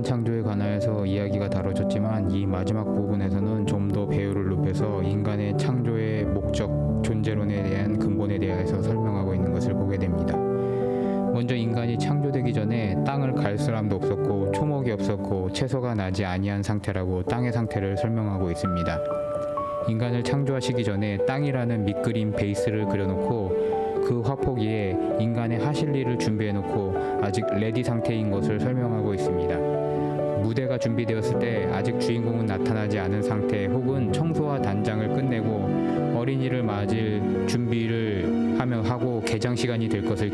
인간 창조에 관하여서 이야기가 다뤄졌지만 이 마지막 부분에서는 좀 더 배우를 높여서 인간의 창조의 목적, 존재론에 대한 근본에 대해서 설명하고 있는 것을 보게 됩니다. 먼저 인간이 창조되기 전에 땅을 갈 사람도 없었고 초목이 없었고 채소가 나지 아니한 상태라고 땅의 상태를 설명하고 있습니다. 인간을 창조하시기 전에 땅이라는 밑그림 베이스를 그려놓고 그 화폭 위에 인간의 하실 일을 준비해놓고 아직 레디 상태인 것을 설명하고 있습니다. 무대가 준비되었을 때 아직 주인공은 나타나지 않은 상태 혹은 청소와 단장을 끝내고 어린이를 맞을 준비를 하고 개장 시간이 될 것을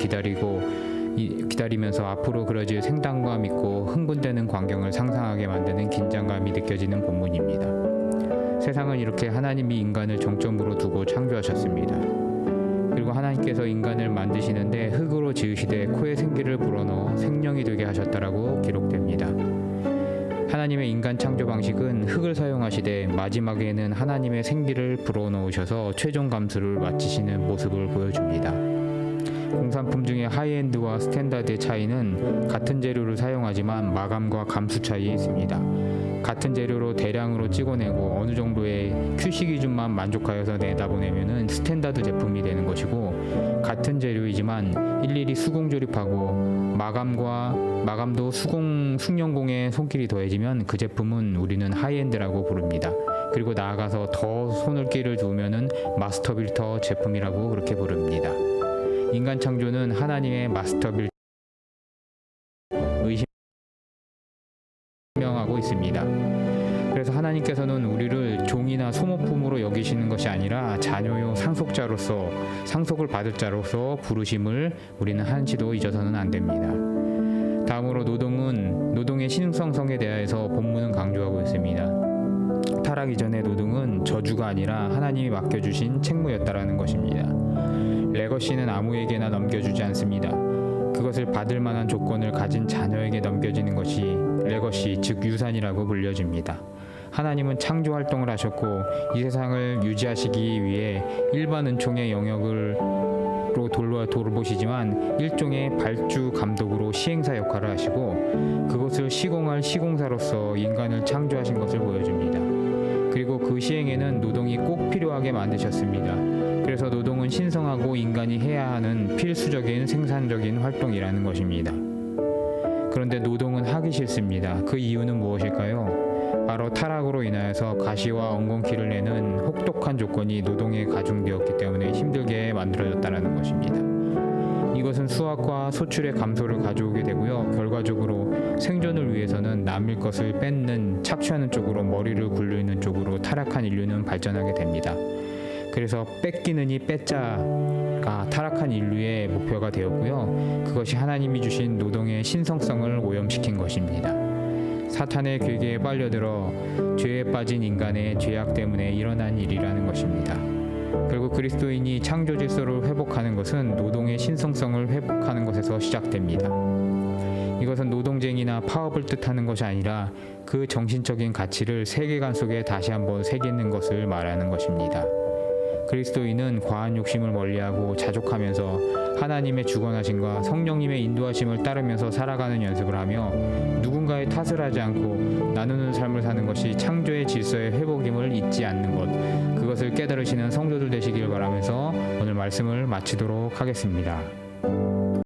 기다리면서 앞으로 그려질 생동감 있고 흥분되는 광경을 상상하게 만드는 긴장감이 느껴지는 본문입니다. 세상은 이렇게 하나님이 인간을 정점으로 두고 창조하셨습니다. 그리고 하나님께서 인간을 만드시는데 흙으로 지으시되 코에 생기를 불어넣어 생명이 되게 하셨다라고 기록됩니다. 하나님의 인간 창조 방식은 흙을 사용하시되 마지막에는 하나님의 생기를 불어넣으셔서 최종 감수를 마치시는 모습을 보여줍니다. 공산품 중에 하이엔드와 스탠다드의 차이는 같은 재료를 사용하지만 마감과 감수 차이에 있습니다. 같은 재료로 대량으로 찍어내고 어느 정도의 QC 기준만 만족하여서 내다보내면 스탠다드 제품이 되는 것이고, 같은 재료이지만 일일이 수공 조립하고 마감도 숙련공의 손길이 더해지면 그 제품은 우리는 하이엔드라고 부릅니다. 그리고 나아가서 더 손길을 두면은 마스터 빌더 제품이라고 그렇게 부릅니다. 인간 창조는 하나님의 마스터 빌더 설명하고 있습니다. 그래서 하나님께서는 우리를 종이나 소모품으로 여기시는 것이 아니라 자녀요 상속을 받을 자로서 부르심을 우리는 한시도 잊어서는 안 됩니다. 다음으로 노동의 신성성에 대해서 본문은 강조하고 있습니다. 타락 이전의 노동은 저주가 아니라 하나님이 맡겨주신 책무였다라는 것입니다. 레거시는 아무에게나 넘겨주지 않습니다. 그것을 받을 만한 조건을 가진 자녀에게 넘겨지는 것이 레거시, 즉 유산이라고 불려집니다. 하나님은 창조 활동을 하셨고 이 세상을 유지하시기 위해 일반 은총의 영역으로 돌보시지만 일종의 발주 감독으로 시행사 역할을 하시고 그것을 시공할 시공사로서 인간을 창조하신 것을 보여줍니다. 그리고 그 시행에는 노동이 꼭 필요하게 만드셨습니다. 그래서 노동은 신성하고 인간이 해야 하는 필수적인 생산적인 활동이라는 것입니다. 그런데 노동은 하기 싫습니다. 그 이유는 무엇일까요? 바로 타락으로 인하여서 가시와 엉겅퀴를 내는 혹독한 조건이 노동에 가중되었기 때문에 힘들게 만들어졌다는 것입니다. 이것은 수확과 소출의 감소를 가져오게 되고요. 결과적으로 생존을 위해서는 남의 것을 뺏는, 착취하는 쪽으로 머리를 굴리는 쪽으로 타락한 인류는 발전하게 됩니다. 그래서 뺏기느니 뺏자가 타락한 인류의 목표가 되었고요. 그것이 하나님이 주신 노동의 신성성을 오염시킨 것입니다. 사탄의 괴계에 빨려들어 죄에 빠진 인간의 죄악 때문에 일어난 일이라는 것입니다. 결국 그리스도인이 창조 질서를 회복하는 것은 노동의 신성성을 회복하는 것에서 시작됩니다. 이것은 노동쟁이나 파업을 뜻하는 것이 아니라 그 정신적인 가치를 세계관 속에 다시 한번 새기는 것을 말하는 것입니다. 그리스도인은 과한 욕심을 멀리하고 자족하면서 하나님의 주권하심과 성령님의 인도하심을 따르면서 살아가는 연습을 하며 누군가의 탓을 하지 않고 나누는 삶을 사는 것이 창조의 질서의 회복임을 잊지 않는 것, 그것을 깨달으시는 성도들 되시길 바라면서 오늘 말씀을 마치도록 하겠습니다.